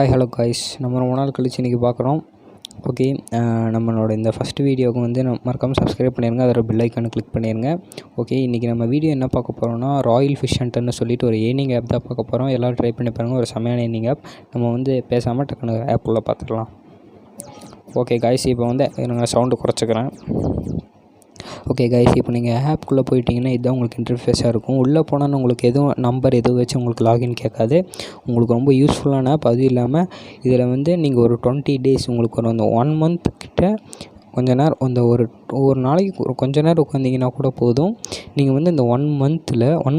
Hi hello guys, நம்ம ரொம்ப நாள் கழிச்சு இன்றைக்கி பார்க்குறோம். ஓகே, நம்மளோட இந்த ஃபஸ்ட் வீடியோவுக்கு வந்து மறக்காமல் சப்ஸ்கிரைப் பண்ணிடுங்க, அதோட பெல் ஐக்கானை கிளிக் பண்ணிடுங்க. ஓகே, இன்றைக்கி நம்ம வீடியோ என்ன பார்க்க போகிறோம்னா, ராயல் ஃபிஷ் ஹண்டர்னு சொல்லிட்டு ஒரு ஏர்னிங் ஆப் தான் பார்க்க போகிறோம். எல்லோரும் ட்ரை பண்ணி பாருங்கள், ஒரு செமையான ஏர்னிங் ஆப். நம்ம வந்து பேசாமல் டக்குனு ஆப் உள்ள பார்த்துக்கலாம். ஓகே காய்ஸ், இப்போ வந்து நான் சவுண்டு குறைச்சிக்கிறேன். ஓகே கைஸ், இப்போ நீங்கள் ஆப்குள்ளே போயிட்டீங்கன்னா இதுதான் உங்களுக்கு இன்டர்ஃபேஸாக இருக்கும். உள்ளே போனால் உங்களுக்கு எதுவும் நம்பர் எதுவும் வச்சு உங்களுக்கு லாகின் கேட்காது. உங்களுக்கு ரொம்ப யூஸ்ஃபுல்லான ஆப். அதுவும் இல்லாமல் இதில் வந்து நீங்கள் ஒரு 20 days உங்களுக்கு ஒரு அந்த 1 month கிட்ட கொஞ்ச நேரம் அந்த ஒரு நாளைக்கு கொஞ்ச நேரம் உட்காந்திங்கன்னா கூட போதும். நீங்கள் வந்து இந்த 1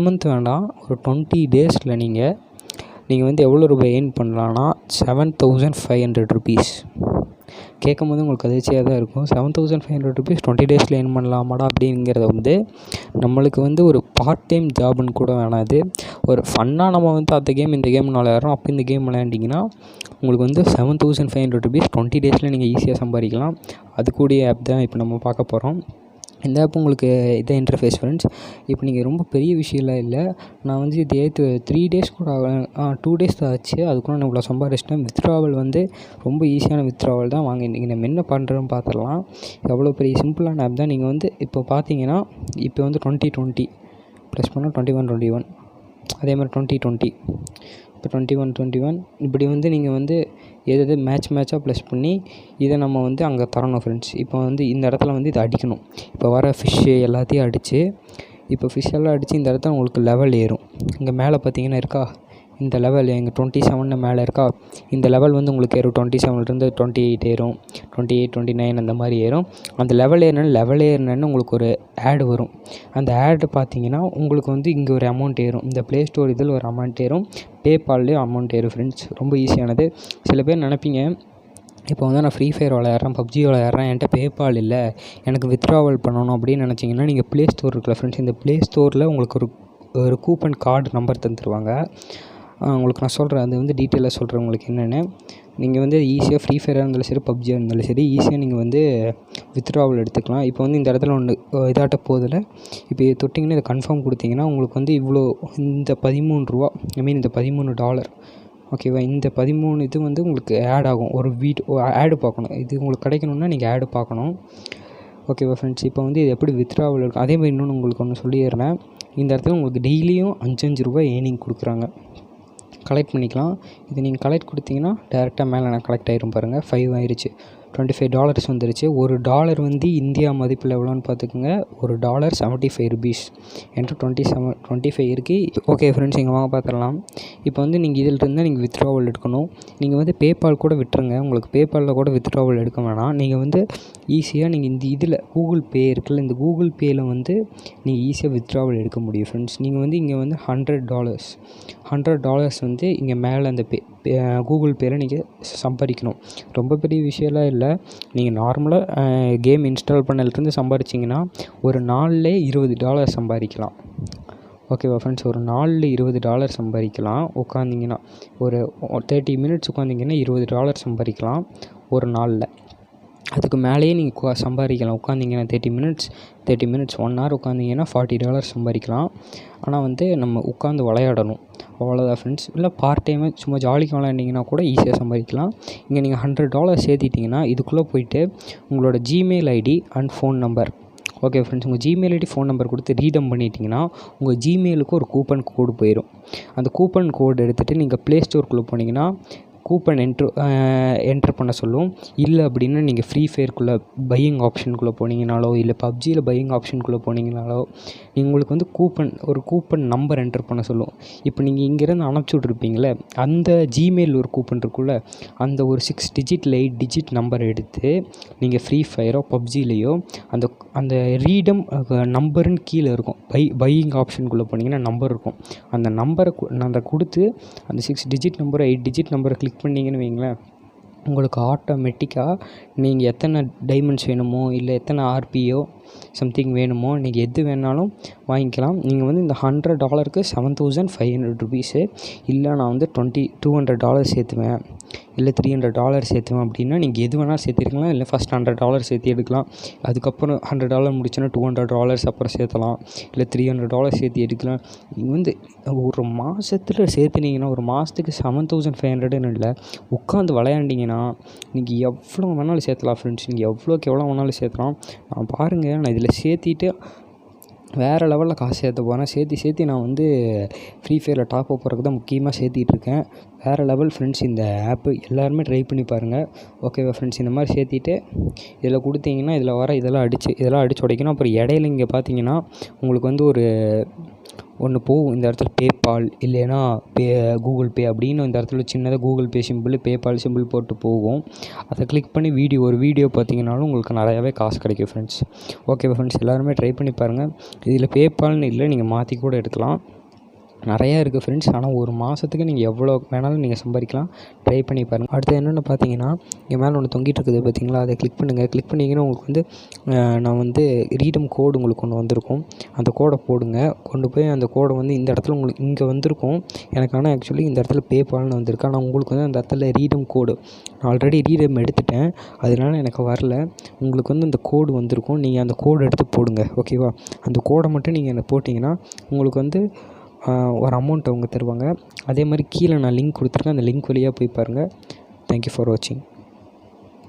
month வேண்டாம், ஒரு 20 daysல நீங்கள் வந்து எவ்வளோ ரூபாய் எர்ன் பண்ணலான்னா 7500 rupees. கேட்கும் போது உங்களுக்கு அதிர்ச்சியாக தான் இருக்கும். 7500 rupees 20 daysல எர்ன் பண்ணலாமாடா அப்படிங்கிறத வந்து நம்மளுக்கு வந்து ஒரு பார்ட் டைம் ஜாப்னு கூட வேணாம். இது ஒரு ஃபன்னாக நம்ம வந்து அந்த கேம் இந்த கேம் விளையாடுறோம். அப்போ இந்த கேம் விளையாண்டிங்கன்னா உங்களுக்கு வந்து 7500 rupees 20 daysல நீங்கள் ஈஸியாக சம்பாதிக்கலாம். அதுக்கூடிய ஆப் தான் இப்போ நம்ம பார்க்க போகிறோம். இந்த ஆப் உங்களுக்கு இதான் இன்டர்ஃபேஸ் ஃப்ரெண்ட்ஸ். இப்போ நீங்கள் ரொம்ப பெரிய விஷயம்லாம் இல்லை. நான் வந்து இது 3 days கூட 2 days தான் ஆச்சு. அதுக்குள்ள நான் இவ்வளோ சம்பாதிச்சிட்டேன். வித்ட்ராவல் வந்து ரொம்ப ஈஸியான வித்ட்ராவல் தான். வாங்க இன்றைக்கி நம்ம என்ன பண்ணுறோன்னு பார்த்துடலாம். எவ்வளோ பெரிய சிம்பிளான ஆப் தான். நீங்கள் வந்து இப்போ பார்த்தீங்கன்னா இப்போ வந்து 2020 ப்ளஸ் பண்ணால் 21 அதே மாதிரி 2020 இப்போ 21 இப்படி வந்து நீங்கள் வந்து எது மேட்சாக ப்ளஸ் பண்ணி இதை நம்ம வந்து அங்கே தரணும் ஃப்ரெண்ட்ஸ். இப்போ வந்து இந்த இடத்துல வந்து இதை அடிக்கணும். இப்போ வர ஃபிஷ்ஷு எல்லாத்தையும் அடித்து இப்போ ஃபிஷ் எல்லாம் அடித்து இந்த இடத்துல உங்களுக்கு லெவல் ஏறும். இங்கே மேலே பார்த்தீங்கன்னா இருக்கா இந்த லெவல் எங்கள் 27 மேலே இருக்கா. இந்த லெவல் வந்து உங்களுக்கு ஏறும். 27லேருந்து 28 ஏறும், 28 29 அந்த மாதிரி ஏறும். அந்த லெவல் ஏறினு உங்களுக்கு ஒரு ஆடு வரும். அந்த ஆடு பார்த்தீங்கன்னா உங்களுக்கு வந்து இங்கே ஒரு அமௌண்ட் ஏறும். இந்த ப்ளே ஸ்டோர் இதில் ஒரு அமௌண்ட் ஏறும், பேபால்லேயும் அமௌண்ட் ஏறும் ஃப்ரெண்ட்ஸ். ரொம்ப ஈஸியானது. சில பேர் நினைப்பீங்க இப்போ வந்து நான் ஃப்ரீ ஃபயர் விளையாடுறேன், பப்ஜி விளையாடுறேன், என்கிட்ட பேபால் இல்லை, எனக்கு வித்ட்ராவல் பண்ணணும் அப்படின்னு நினச்சிங்கன்னா நீங்கள் ப்ளே ஸ்டோர் இருக்குல்ல ஃப்ரெண்ட்ஸ், இந்த ப்ளே ஸ்டோரில் உங்களுக்கு ஒரு கூப்பன் கார்டு நம்பர் தந்துடுவாங்க. உங்களுக்கு நான் சொல்கிறேன், அது வந்து டீட்டெயிலாக சொல்கிறேன் உங்களுக்கு என்னென்னு. நீங்கள் வந்து ஈஸியாக ஃப்ரீ ஃபயராக இருந்தாலும் சரி, பப்ஜியாக இருந்தாலும் சரி, ஈஸியாக நீங்கள் வந்து வித்ட்ராவல் எடுத்துக்கலாம். இப்போ வந்து இந்த இடத்துல ஒன்று இதாட்ட போதில் இப்போ தொட்டிங்கன்னா இதை கன்ஃபார்ம் கொடுத்தீங்கன்னா உங்களுக்கு வந்து இவ்வளோ இந்த $13 இந்த $13 ஓகேவா. இந்த 13 இது வந்து உங்களுக்கு ஆட் ஆகும். ஒரு ஆடு பார்க்கணும். இது உங்களுக்கு கிடைக்கணுன்னா நீங்கள் ஆடு பார்க்கணும். ஓகேவா ஃப்ரெண்ட்ஸ். இப்போ வந்து இது எப்படி வித்ட்ராவல் இருக்கும் அதேமாதிரி இன்னொன்று உங்களுக்கு ஒன்று சொல்லிடுறேன். இந்த இடத்துல உங்களுக்கு டெய்லியும் $5 ஏர்னிங் கொடுக்குறாங்க. கலெக்ட் பண்ணிக்கலாம். இது நீங்கள் கலெக்ட் கொடுத்தீங்கன்னா டேரெக்டாக மேலே நான் கலெக்ட் ஆகிரும் பாருங்கள். 5 ஆயிடுச்சு. $25 வந்துருச்சு. $1 வந்து இந்தியா மதிப்பில் எவ்வளோன்னு பார்த்துக்குங்க. $1 $75 என்கிட்ட 25 இருக்குது. ஓகே ஃப்ரெண்ட்ஸ், இங்கே வாங்க பார்த்துடலாம். இப்போ வந்து நீங்கள் இதில் இருந்தால் நீங்கள் வித்ட்ராவல் எடுக்கணும். நீங்கள் வந்து பேபால் கூட விட்டுருங்க. உங்களுக்கு பேபாலில் கூட வித்ட்ராவல் எடுக்க வேணாம். நீங்கள் வந்து ஈஸியாக நீங்கள் இந்த இதில் கூகுள் பே இருக்குல்ல, இந்த கூகுள் பேயில் வந்து நீங்கள் ஈஸியாக வித்ட்ராவல் எடுக்க முடியும் ஃப்ரெண்ட்ஸ். நீங்கள் வந்து இங்கே வந்து $100 வந்து இங்கே மேலே அந்த கூகுள் பேயில் நீங்கள் சம்பாதிக்கணும். ரொம்ப பெரிய விஷயம்லாம் இல்லை. நீங்கள் நார்மலாக கேம் இன்ஸ்டால் பண்ணதுலேருந்து சம்பாதிச்சிங்கன்னா ஒரு நாளில் $20 சம்பாதிக்கலாம். ஓகேவா ஃப்ரெண்ட்ஸ், ஒரு நாளில் $20 சம்பாதிக்கலாம். உட்காந்திங்கன்னா ஒரு 30 minutes உட்காந்திங்கன்னா $20 சம்பாதிக்கலாம் ஒரு நாளில். அதுக்கு மேலேயே நீங்கள் சம்பாதிக்கலாம். உட்காந்திங்கன்னா 30 minutes 1 hour உட்காந்திங்கன்னா $40 சம்பாதிக்கலாம். ஆனால் வந்து நம்ம உட்காந்து விளையாடணும், அவ்வளோதான் ஃப்ரெண்ட்ஸ். இல்லை பார்ட் டைமாக சும்மா ஜாலிக்கு விளையாண்டிங்கன்னா கூட ஈஸியாக சம்பாதிக்கலாம். இங்கே நீங்கள் $100 சேர்த்திட்டிங்கன்னா இதுக்குள்ளே போய்ட்டு உங்களோட Gmail ID and phone number, okay friends, உங்கள் ஜிமெயில் ஐடி ஃபோன் நம்பர் கொடுத்து ரீடம் பண்ணிட்டீங்கன்னா உங்கள் ஜிமெயிலுக்கு ஒரு கூப்பன் கோடு போயிடும். அந்த கூப்பன் கோடு எடுத்துகிட்டு நீங்கள் ப்ளே ஸ்டோருக்குள்ளே போனீங்கன்னா கூப்பன் என்ட்ரு பண்ண சொல்லும். இல்லை அப்படின்னா நீங்கள் ஃப்ரீ ஃபயருக்குள்ளே பையிங் ஆப்ஷனுக்குள்ளே போனீங்கனாலோ, இல்லை பப்ஜியில் பையிங் ஆப்ஷனுக்குள்ளே போனீங்கனாலோ உங்களுக்கு வந்து ஒரு கூப்பன் நம்பர் என்ட்ரு பண்ண சொல்லும். இப்போ நீங்கள் இங்கேருந்து அனுப்பிச்சி விட்ருப்பீங்களே அந்த ஜிமெயில் ஒரு கூப்பன் இருக்குல்ல, அந்த ஒரு 6 digit இல்லை 8 digit நம்பர் எடுத்து நீங்கள் ஃப்ரீ ஃபயரோ பப்ஜிலேயோ அந்த ரீடம் நம்பருன்னு கீழே இருக்கும். பையிங் ஆப்ஷனுக்குள்ளே போனீங்கன்னா நம்பர் இருக்கும். அந்த நம்பரை கொடுத்து அந்த 6 digit நம்பரை 8 digit நம்பரை கிளிக் பண்ணிங்கன்னு வைங்களேன், உங்களுக்கு ஆட்டோமேட்டிக்காக நீங்கள் எத்தனை டைமண்ட்ஸ் வேணுமோ இல்லை எத்தனை ஆர்பியோ சம்திங் வேணுமோ நீங்கள் எது வேணாலும் வாங்கிக்கலாம். நீங்கள் வந்து இந்த $100க்கு $7,500 இல்லை நான் வந்து $200 சேர்த்துவேன் இல்லை $300 சேர்த்துவேன் அப்படின்னா நீங்கள் எது வேணாலும் சேர்த்திருக்கலாம். இல்லை ஃபஸ்ட் $100 சேர்த்து எடுக்கலாம். அதுக்கப்புறம் $100 முடிச்சுன்னா $200 அப்புறம் சேர்த்தலாம். இல்லை $300 சேர்த்து எடுக்கலாம். நீங்கள் வந்து ஒரு மாதத்துல சேர்த்துனீங்கன்னா ஒரு மாதத்துக்கு 7,500ன்னு இல்லை, உட்காந்து விளையாண்டிங்கன்னா நீங்கள் எவ்வளோ வேணாலும் சேர்த்தலாம் ஃப்ரெண்ட்ஸ். நீங்கள் எவ்வளோக்கு எவ்வளோ வேணாலும் சேர்த்தலாம். நான் பாருங்கள், நான் இதில் சேர்த்திட்டு வேறு லெவலில் காசு சேர்த்த போகிறேன். சேர்த்தி நான் வந்து ஃப்ரீ ஃபயரில் டாப் அப் போகிறதுக்கு தான் முக்கியமாக சேர்த்திட்ருக்கேன். வேறு லெவல் ஃப்ரெண்ட்ஸ் இந்த ஆப்பு. எல்லாருமே ட்ரை பண்ணி பாருங்கள். ஓகேவா ஃப்ரெண்ட்ஸ்? இந்த மாதிரி சேர்த்திட்டு இதில் கொடுத்தீங்கன்னா இதில் வர இதெல்லாம் அடித்து உடைக்கணும். அப்புறம் இடையில இங்கே பார்த்தீங்கன்னா உங்களுக்கு வந்து ஒன்று போகும். இந்த இடத்துல பேபால் இல்லைன்னா கூகுள் பே அப்படின்னு இந்த இடத்துல சின்னதாக Google Pay simple, PayPal simple போட்டு போகும். அதை கிளிக் பண்ணி ஒரு வீடியோ பார்த்தீங்கன்னாலும் உங்களுக்கு நிறையாவே காசு கிடைக்கும் ஃப்ரெண்ட்ஸ். ஓகேவா ஃப்ரெண்ட்ஸ்? எல்லாருமே ட்ரை பண்ணி பாருங்கள். இதில் பேபால்னு இல்லை, நீங்கள் மாற்றி கூட எடுக்கலாம். நிறையா இருக்குது ஃப்ரெண்ட்ஸ். ஆனால் ஒரு மாதத்துக்கு நீங்கள் எவ்வளோ வேணாலும் நீங்கள் சம்பாதிக்கலாம். ட்ரை பண்ணி பாருங்கள். அடுத்து என்னென்னு பார்த்தீங்கன்னா, இங்கே மேலே ஒன்று தொங்கிட்டு இருக்குது பார்த்தீங்களா, அதை கிளிக் பண்ணுங்கள். கிளிக் பண்ணிங்கன்னா உங்களுக்கு வந்து நான் வந்து ரீடம் கோடு உங்களுக்கு ஒன்று வந்திருக்கும். அந்த கோடை போடுங்க. கொண்டு போய் அந்த கோடை வந்து இந்த இடத்துல உங்களுக்கு இங்கே வந்திருக்கும். எனக்கு ஆனால் ஆக்சுவலி இந்த இடத்துல பேபால்னு வந்திருக்கு. ஆனால் உங்களுக்கு வந்து அந்த இடத்துல ரீடம் கோடு, நான் ஆல்ரெடி ரீடம் எடுத்துட்டேன், அதனால எனக்கு வரல. உங்களுக்கு வந்து அந்த கோடு வந்திருக்கும். நீங்கள் அந்த கோடு எடுத்து போடுங்க. ஓகேவா? அந்த கோடை மட்டும் நீங்கள் போட்டிங்கன்னா உங்களுக்கு வந்து ஒரு அமௌண்ட் அவங்க தருவாங்க. அதே மாதிரி கீழே நான் லிங்க் கொடுத்துருக்கேன். அந்த லிங்க் வழியாக போய் பாருங்கள். தேங்க்யூ ஃபார் வாட்சிங்.